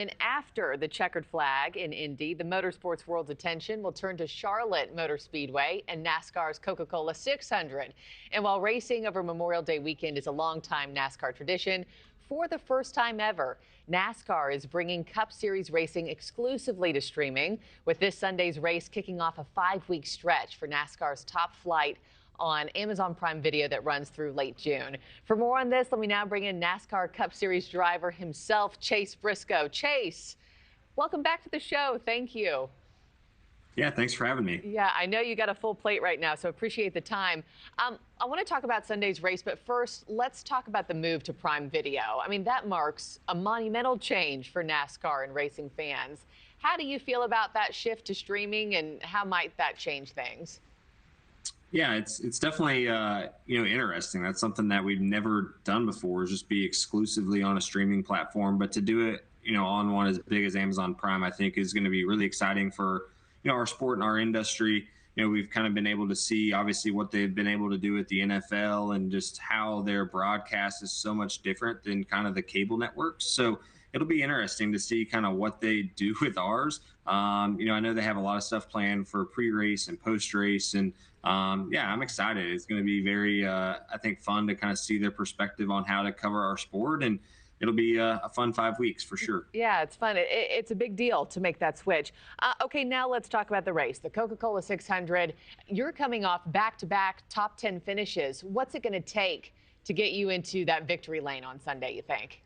And after the checkered flag in Indy, the motorsports world's attention will turn to Charlotte Motor Speedway and NASCAR's Coca-Cola 600. And while racing over Memorial Day weekend is a longtime NASCAR tradition, for the first time ever, NASCAR is bringing Cup Series racing exclusively to streaming, with this Sunday's race kicking off a 5-week stretch for NASCAR's Top Flight on Amazon Prime Video that runs through late June. For more on this, let me now bring in NASCAR Cup Series driver himself, Chase Briscoe. Chase, welcome back to the show. Thank you. Yeah, thanks for having me. Yeah, I know you got a full plate right now, so appreciate the time. I want to talk about Sunday's race, but first, let's talk about the move to Prime Video. I mean, that marks a monumental change for NASCAR and racing fans. How do you feel about that shift to streaming, and how might that change things? Yeah, it's definitely interesting. That's something that we've never done before, is just be exclusively on a streaming platform. But to do it, on one as big as Amazon Prime, I think is going to be really exciting for our sport and our industry. We've kind of been able to see obviously what they've been able to do at the NFL and just how their broadcast is so much different than kind of the cable networks. So it'll be interesting to see kind of what they do with ours. I know they have a lot of stuff planned for pre-race and post-race, and yeah, I'm excited. It's going to be very, I think, fun to kind of see their perspective on how to cover our sport, and it'll be a fun 5 weeks for sure. Yeah, it's fun. It's a big deal to make that switch. Okay, now let's talk about the race, the Coca-Cola 600. You're coming off back-to-back top 10 finishes. What's it going to take to get you into that victory lane on Sunday, you think?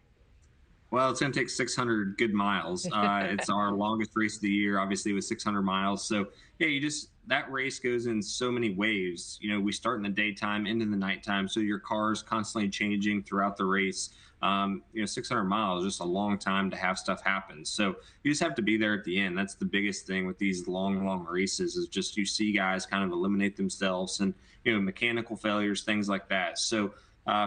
Well, it's going to take 600 good miles. It's our longest race of the year, obviously, with 600 miles. So, yeah, that race goes in so many waves. We start in the daytime, into the nighttime, so your car's constantly changing throughout the race. 600 miles is just a long time to have stuff happen. So you just have to be there at the end. That's the biggest thing with these long races, is just you see guys kind of eliminate themselves and, mechanical failures, things like that. So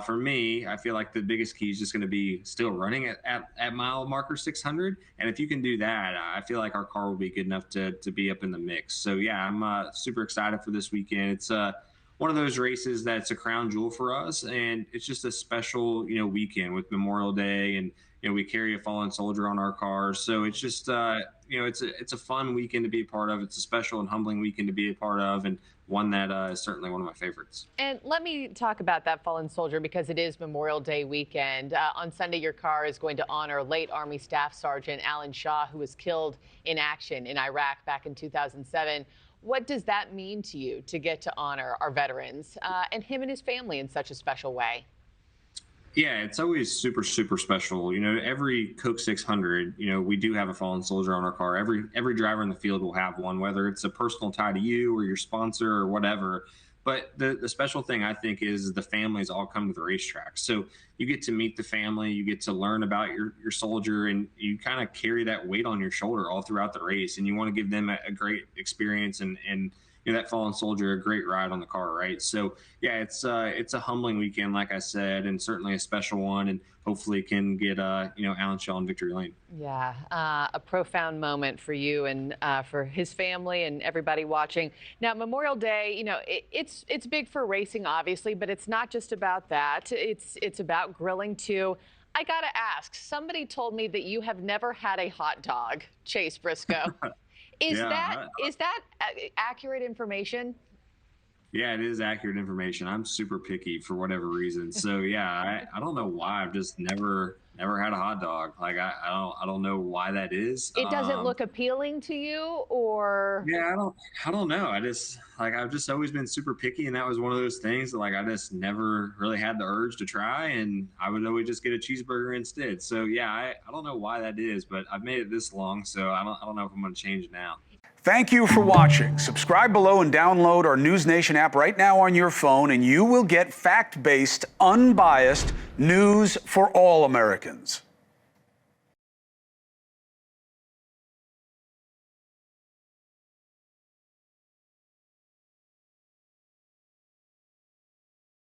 for me, I feel like the biggest key is just going to be still running at mile marker 600. And if you can do that, I feel like our car will be good enough to be up in the mix. So yeah, I'm super excited for this weekend. It's one of those races that's a crown jewel for us, and it's just a special, weekend with Memorial Day, and we carry a fallen soldier on our cars. So it's just, it's a fun weekend to be a part of. It's a special and humbling weekend to be a part of, and one that is certainly one of my favorites. And let me talk about that fallen soldier, because it is Memorial Day weekend. On Sunday, your car is going to honor late Army Staff Sergeant Alan Shaw, who was killed in action in Iraq back in 2007. What does that mean to you, to get to honor our veterans and him and his family in such a special way? Yeah, it's always super, super special. Every Coke 600, we do have a fallen soldier on our car. Every driver in the field will have one, whether it's a personal tie to you or your sponsor or whatever. But the special thing, I think, is the families all come to the racetrack. So you get to meet the family, you get to learn about your soldier, and you kind of carry that weight on your shoulder all throughout the race. And you want to give them a great experience and that fallen soldier a great ride on the car, right? So yeah, it's a humbling weekend, like I said, and certainly a special one, and hopefully can get Alan Shaw in victory lane. Yeah, a profound moment for you and for his family and everybody watching. Now, Memorial Day, it's big for racing, obviously, but it's not just about that. It's about grilling too. I gotta ask, somebody told me that you have never had a hot dog, Chase Briscoe. Is that accurate information? Yeah, it is accurate information. I'm super picky for whatever reason. So yeah, I don't know why. I've just never had a hot dog. Like I don't know why that is. It doesn't look appealing to you, or? Yeah, I don't know. I've just always been super picky, and that was one of those things that I just never really had the urge to try, and I would always just get a cheeseburger instead. So yeah, I don't know why that is, but I've made it this long, so I don't know if I'm going to change it now. Thank you for watching. Subscribe below and download our NewsNation app right now on your phone, and you will get fact-based, unbiased news for all Americans.